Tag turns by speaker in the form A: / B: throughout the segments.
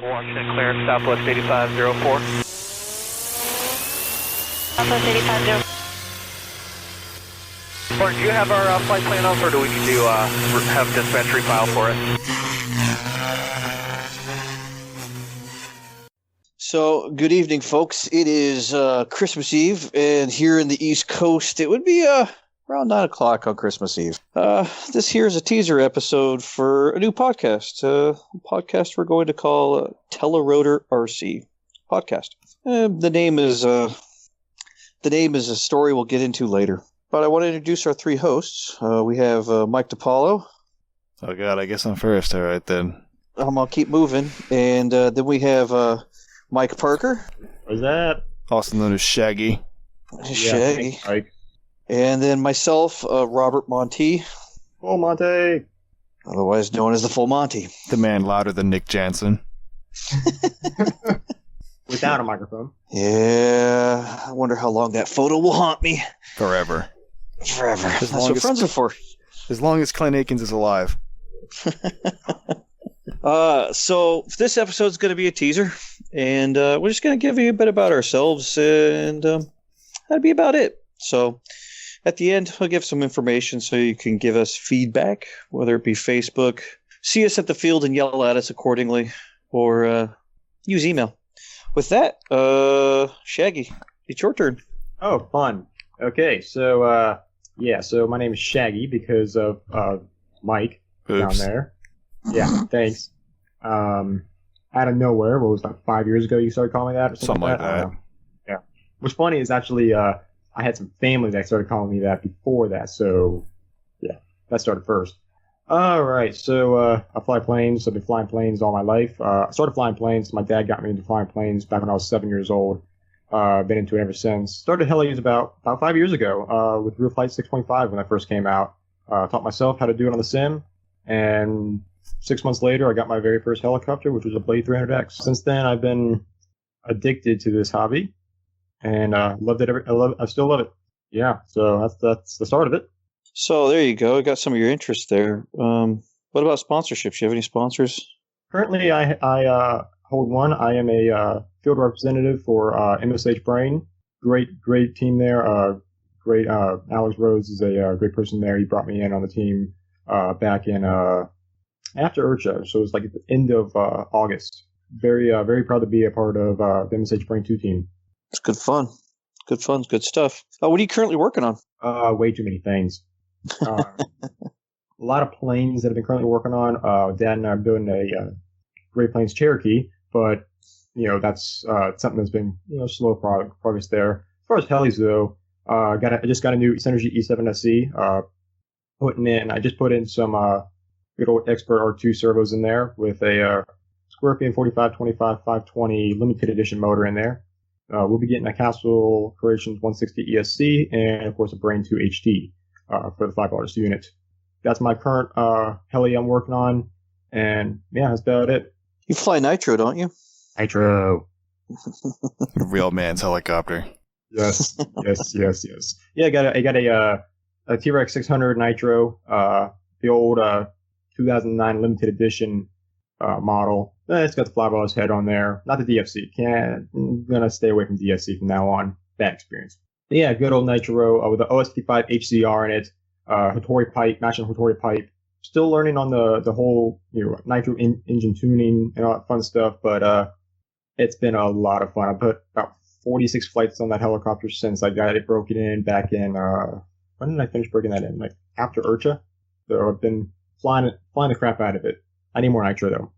A: Washington clear, Southwest 8504.
B: Southwest 8504.
A: Martin, do you have our flight plan up, or do we need to have dispatch refile for it?
C: So, good evening, folks. It is Christmas Eve, and here in the East Coast, it would be around 9 o'clock on Christmas Eve. This here is a teaser episode for a new podcast, a podcast we're going to call TellARotor RC Podcast. The name is a story we'll get into later. But I want to introduce our three hosts. We have Mike DiPaolo.
D: Oh, God, I guess I'm first. All right, then.
C: I'm going to keep moving. And then we have Mike Parker.
E: What's that?
D: Also known as Shaggy.
C: Shaggy.
E: Yeah, Mike.
C: And then myself, Robert Monty.
E: Oh, Monte.
C: Otherwise known as the Full Monty.
D: The man louder than Nick Jansen.
E: Without a microphone.
C: Yeah, I wonder how long that photo will haunt me.
D: Forever.
C: Forever. That's what friends are for.
D: As long as Clint Aikens is alive.
C: So this episode is going to be a teaser, and we're just going to give you a bit about ourselves, and that'd be about it. So at the end, I'll give some information so you can give us feedback, whether it be Facebook, see us at the field and yell at us accordingly, or use email. With that, Shaggy, it's your turn.
E: Oh, fun. Okay, so, so my name is Shaggy because of Mike
D: Oops.
E: down there. Yeah, thanks. Out of nowhere, what was that, 5 years ago you started calling me that? Or
D: Something like that.
E: I don't know. Yeah. What's funny is actually, I had some family that started calling me that before that, so, yeah, that started first. Alright, so I fly planes. I've been flying planes all my life. I started flying planes. My dad got me into flying planes back when I was 7 years old. Been into it ever since. Started helis about 5 years ago with Real Flight 6.5 when I first came out. Taught myself how to do it on the sim, and 6 months later I got my very first helicopter, which was a Blade 300X. Since then I've been addicted to this hobby, and loved it. I still love it. Yeah, so that's the start of it.
C: So there you go. I got some of your interests there. What about sponsorships? You have any sponsors?
E: Currently, I hold one. I am a field representative for MSH Brain. Great team there. Great. Alex Rhodes is a great person there. He brought me in on the team back in after IRCHA, so it was like at the end of August. Very proud to be a part of the MSH Brain 2 team.
C: It's good fun. Good fun. Good stuff. What are you currently working on?
E: Way too many things. A lot of planes that I've been currently working on. Dad and I are building a Great Plains Cherokee, but that's something that's been slow progress there. As far as helis though, I just got a new Synergy E7 SC. I just put in some good old Expert R2 servos in there with a Scorpion 4525 520 limited edition motor in there. We'll be getting a Castle Creations 160 ESC and of course a Brain 2 HT. For the $5 unit. That's my current heli I'm working on, and yeah, that's about it.
C: You fly Nitro, don't you?
E: Nitro.
D: Real man's helicopter.
E: Yes. Yeah, I got a T-Rex 600 Nitro, the old 2009 limited edition model. It's got the flybar's head on there. Not the DFC. I'm gonna stay away from DFC from now on. Bad experience. Yeah, good old Nitro with the OS55 HCR in it, Hattori pipe, matching Hattori pipe. Still learning on the whole Nitro engine tuning and all that fun stuff, but it's been a lot of fun. I put about 46 flights on that helicopter since I got it broken in back in when did I finish breaking that in? Like after IRCHA. So I've been flying the crap out of it. I need more Nitro though.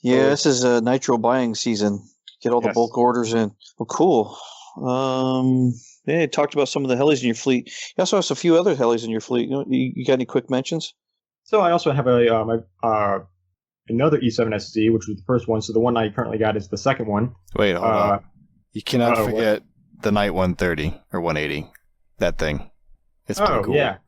C: Yeah, this is a Nitro buying season. Get all the bulk orders in. Well, cool. Yeah, you talked about some of the helis in your fleet. You also have a few other helis in your fleet. You got any quick mentions?
E: So I also have another E7 SC, which was the first one. So the one I currently got is the second one.
D: Wait, hold on. You cannot forget the Knight 130 or 180. That thing. It's pretty cool.
E: Yeah.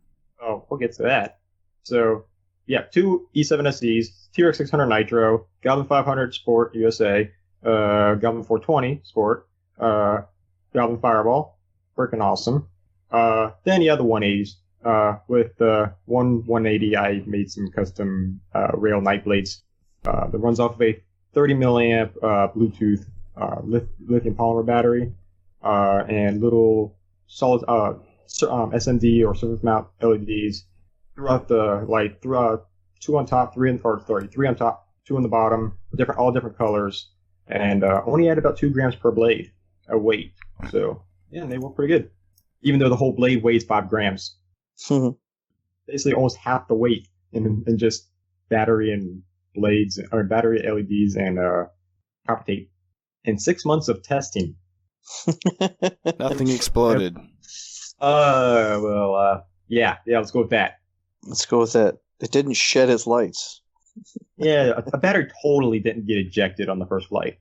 E: Oh, we'll get to that. So yeah, two E7 SCs, T-Rex 600 Nitro, Goblin 500 Sport USA, Goblin 420 Sport, Goblin Fireball, freaking awesome. Then the other 180s. With the 180, I made some custom rail night blades that runs off of a 30 milliamp Bluetooth lithium polymer battery, and little solid SMD or surface mount LEDs throughout the two on top, three on top, two on the bottom, all different colors, and only add about 2 grams per blade of weight. So yeah, they work pretty good, even though the whole blade weighs 5 grams. Basically, almost half the weight in just battery and blades, or battery LEDs and copper tape. In 6 months of testing,
D: Nothing exploded.
E: Yeah, let's go with that.
C: Let's go with that. It didn't shed its lights.
E: Yeah, a battery totally didn't get ejected on the first flight.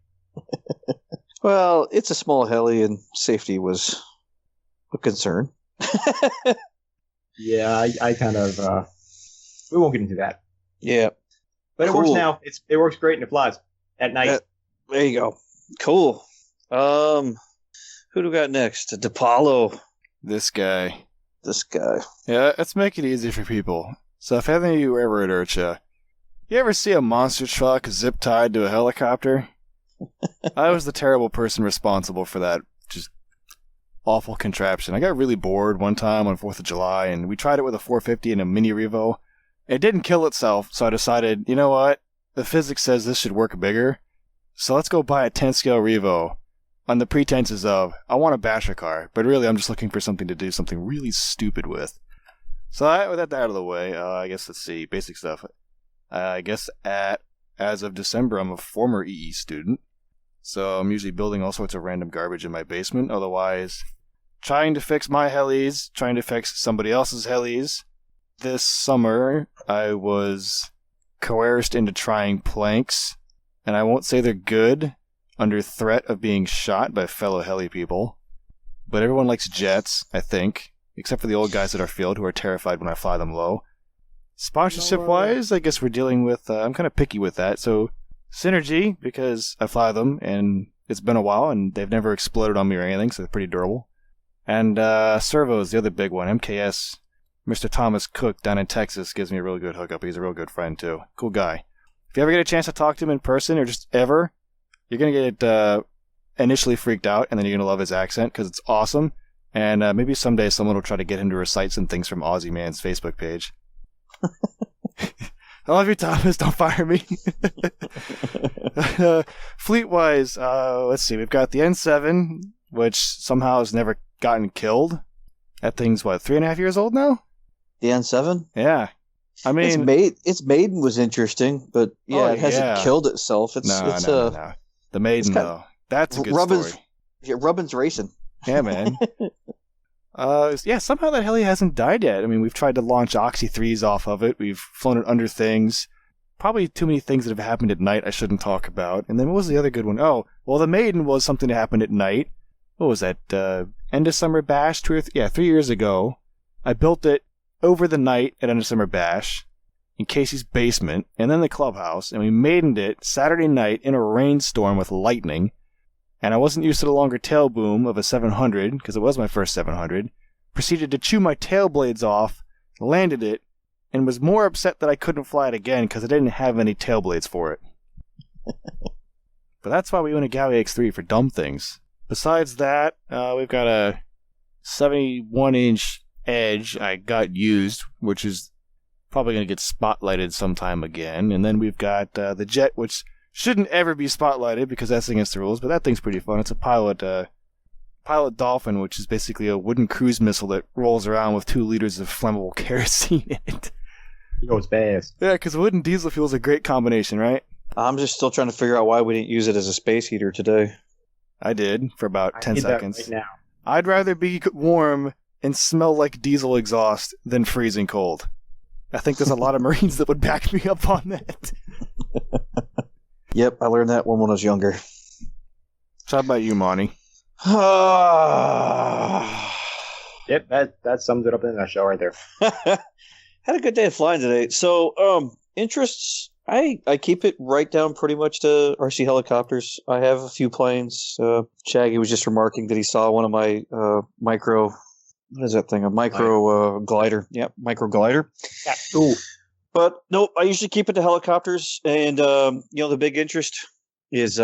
C: Well, it's a small heli, and safety was a concern.
E: Yeah, I kind of we won't get into that.
C: Yeah,
E: But it
C: Cool.
E: works now. It works great and it flies at night.
C: there you go. Cool. Who do we got next? DePaulo.
D: This guy.
C: This guy.
D: Yeah, let's make it easy for people. So if any of you ever at IRCHA, you ever see a monster truck zip tied to a helicopter? I was the terrible person responsible for that just awful contraption. I got really bored one time on 4th of July, and we tried it with a 450 and a mini Revo. It didn't kill itself, so I decided, you know what? The physics says this should work bigger, so let's go buy a 10-scale Revo on the pretenses of, I want a basher car, but really I'm just looking for something to do something really stupid with. So with that out of the way, I guess let's see, basic stuff. I guess as of December, I'm a former EE student, so I'm usually building all sorts of random garbage in my basement, otherwise trying to fix my helis, trying to fix somebody else's helis. This summer, I was coerced into trying planks, and I won't say they're good, under threat of being shot by fellow heli people. But everyone likes jets, I think, except for the old guys at our field who are terrified when I fly them low. Sponsorship-wise, I guess we're dealing with, I'm kind of picky with that, so Synergy, because I fly them, and it's been a while, and they've never exploded on me or anything, so they're pretty durable. And Servo is the other big one, MKS. Mr. Thomas Cook down in Texas gives me a real good hookup. He's a real good friend, too. Cool guy. If you ever get a chance to talk to him in person, or just ever, you're going to get initially freaked out, and then you're going to love his accent, because it's awesome. And maybe someday someone will try to get him to recite some things from Aussie Man's Facebook page. I love you, Thomas. Don't fire me. Fleet-wise, let's see. We've got the N7, which somehow has never gotten killed. That thing's, 3.5 years old now?
C: The N7?
D: Yeah. I mean...
C: Its maiden was interesting, but yeah, it hasn't killed itself.
D: No. The maiden, though. That's a good story.
C: Yeah, Rubbin's racing.
D: Yeah, man. Somehow that heli hasn't died yet. I mean, we've tried to launch Oxy 3s off of it. We've flown it under things. Probably too many things that have happened at night I shouldn't talk about. And then what was the other good one? Oh, well, the maiden was something that happened at night. What was that? End of summer bash? 3 years ago. I built it over the night at End of Summer Bash in Casey's basement and then the clubhouse. And we maidened it Saturday night in a rainstorm with lightning. And I wasn't used to the longer tail boom of a 700, because it was my first 700, proceeded to chew my tail blades off, landed it, and was more upset that I couldn't fly it again because I didn't have any tail blades for it. But that's why we own a Galley X3, for dumb things. Besides that, we've got a 71-inch Edge I got used, which is probably going to get spotlighted sometime again. And then we've got the Jet, which shouldn't ever be spotlighted because that's against the rules, but that thing's pretty fun. It's a pilot Dolphin, which is basically a wooden cruise missile that rolls around with 2 liters of flammable kerosene in it.
E: It goes fast.
D: Yeah, because wood and diesel fuel is a great combination, right?
C: I'm just still trying to figure out why we didn't use it as a space heater today.
D: I did, for about 10 seconds.
E: Right now.
D: I'd rather be warm and smell like diesel exhaust than freezing cold. I think there's a lot of Marines that would back me up on that.
C: Yep, I learned that one when I was younger.
D: So how about you, Monty?
E: Yep, that sums it up in a nutshell right there.
C: Had a good day of flying today. So, interests, I keep it right down pretty much to RC helicopters. I have a few planes. Shaggy was just remarking that he saw one of my micro... What is that thing? A micro glider. Yep, micro glider.
E: Yeah. Ooh.
C: But no, I usually keep it to helicopters, and the big interest is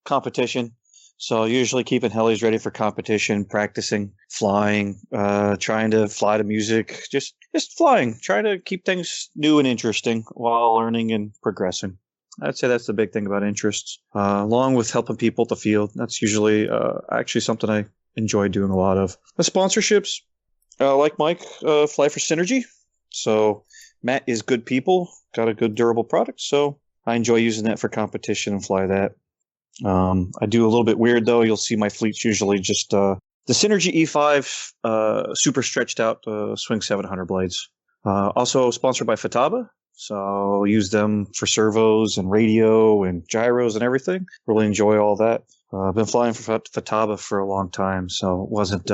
C: competition. So usually keeping helis ready for competition, practicing, flying, trying to fly to music, just flying, trying to keep things new and interesting while learning and progressing. I'd say that's the big thing about interests, along with helping people at the field. That's usually actually something I enjoy doing a lot of. The sponsorships, like Mike, fly for synergy. So Matt is good people, got a good durable product. So I enjoy using that for competition and fly that. I do a little bit weird though. You'll see my fleet's usually just the Synergy E5 super stretched out Swing 700 blades. Also sponsored by Futaba, so use them for servos and radio and gyros and everything. Really enjoy all that. I've been flying for Futaba for a long time, so it wasn't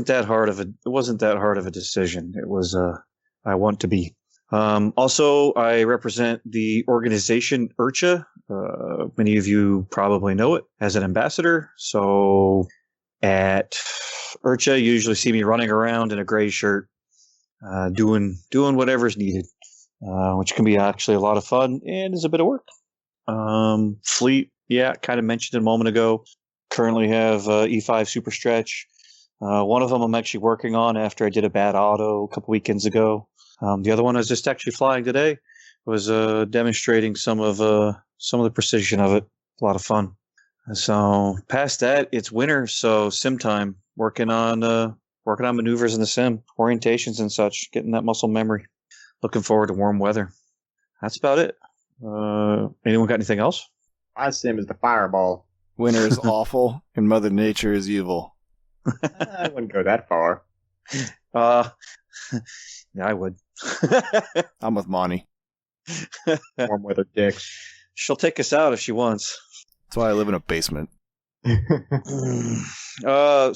C: that hard of a decision. It was I want to be. Also, I represent the organization IRCHA. Many of you probably know it as an ambassador. So at IRCHA, you usually see me running around in a gray shirt, doing whatever's needed, which can be actually a lot of fun and is a bit of work. Fleet, yeah, kind of mentioned it a moment ago. Currently have E5 Super Stretch. One of them I'm actually working on after I did a bad auto a couple weekends ago. The other one I was just actually flying today. Was demonstrating some of the precision of it. A lot of fun. So past that, it's winter, so sim time. Working on maneuvers in the sim, orientations and such, getting that muscle memory. Looking forward to warm weather. That's about it. Anyone got anything else?
E: My sim is the fireball.
D: Winter is awful, and Mother Nature is evil.
E: I wouldn't go that far.
C: Yeah, I would.
D: I'm with Monty.
E: Warm weather dicks.
C: She'll take us out if she wants.
D: That's why I live in a basement.
C: So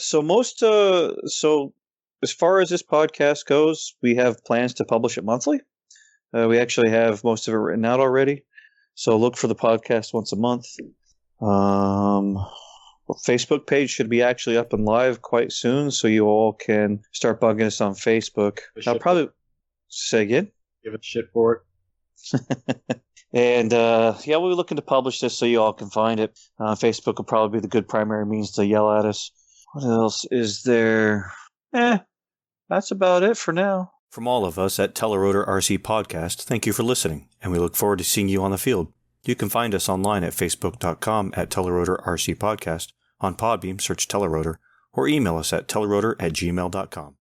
C: as far as this podcast goes, we have plans to publish it monthly. We actually have most of it written out already. So look for the podcast once a month. Facebook page should be actually up and live quite soon, so you all can start bugging us on Facebook. I'll probably say again.
E: Give it shit for it.
C: And we'll be looking to publish this so you all can find it. Facebook will probably be the good primary means to yell at us. What else is there? That's about it for now.
B: From all of us at TellARotor RC Podcast, thank you for listening, and we look forward to seeing you on the field. You can find us online at facebook.com at TellARotor RC Podcast, on Podbeam search TellARotor, or email us at TellARotor@gmail.com.